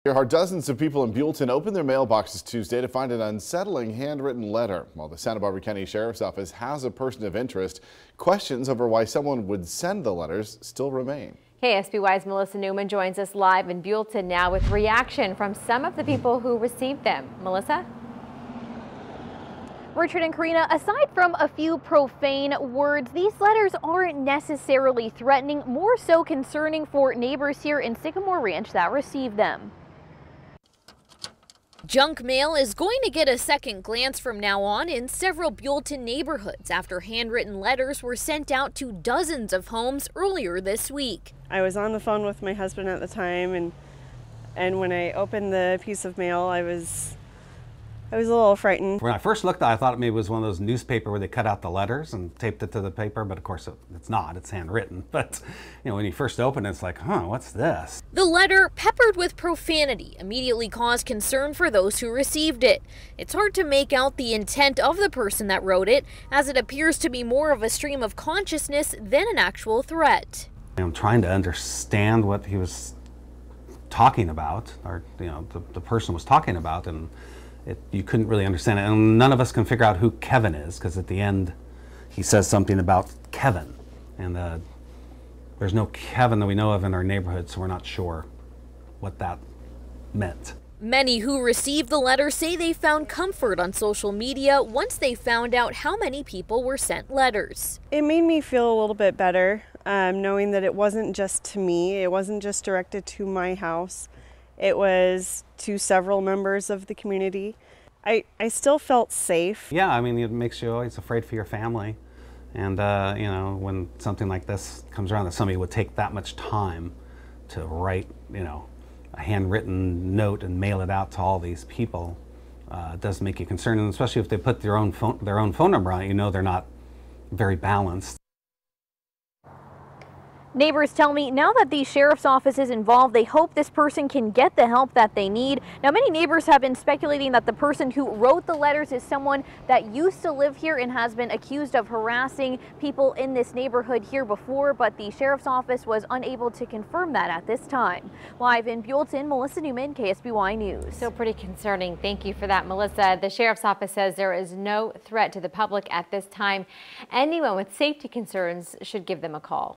Here are dozens of people in Buellton opened their mailboxes Tuesday to find an unsettling handwritten letter. While the Santa Barbara County Sheriff's Office has a person of interest, questions over why someone would send the letters still remain. KSBY's Melissa Newman joins us live in Buellton now with reaction from some of the people who received them. Melissa? Richard and Karina, aside from a few profane words, these letters aren't necessarily threatening, more so concerning for neighbors here in Sycamore Ranch that received them. Junk mail is going to get a second glance from now on in several Buellton neighborhoods after handwritten letters were sent out to dozens of homes earlier this week. I was on the phone with my husband at the time, and when I opened the piece of mail, I was a little frightened. When I first looked at it, I thought maybe it was one of those newspaper where they cut out the letters and taped it to the paper, but of course it's not, it's handwritten. But you know, when you first open it, it's like, huh, what's this? The letter, peppered with profanity, immediately caused concern for those who received it. It's hard to make out the intent of the person that wrote it, as it appears to be more of a stream of consciousness than an actual threat. I'm trying to understand what he was talking about, or you know, the person was talking about, and you couldn't really understand it, and none of us can figure out who Kevin is, because at the end he says something about Kevin, and there's no Kevin that we know of in our neighborhood, so we're not sure what that meant. Many who received the letter say they found comfort on social media once they found out how many people were sent letters. It made me feel a little bit better, knowing that it wasn't just to me, it wasn't just directed to my house. It was to several members of the community. I still felt safe. Yeah, I mean, it makes you always afraid for your family. And, you know, when something like this comes around, that somebody would take that much time to write, you know, a handwritten note and mail it out to all these people, it does make you concerned. And especially if they put their own phone number on it, you know they're not very balanced. Neighbors tell me now that the sheriff's office is involved, they hope this person can get the help that they need. Now, many neighbors have been speculating that the person who wrote the letters is someone that used to live here and has been accused of harassing people in this neighborhood here before, but the sheriff's office was unable to confirm that at this time. Live in Buellton, Melissa Newman, KSBY News. So pretty concerning. Thank you for that, Melissa. The sheriff's office says there is no threat to the public at this time. Anyone with safety concerns should give them a call.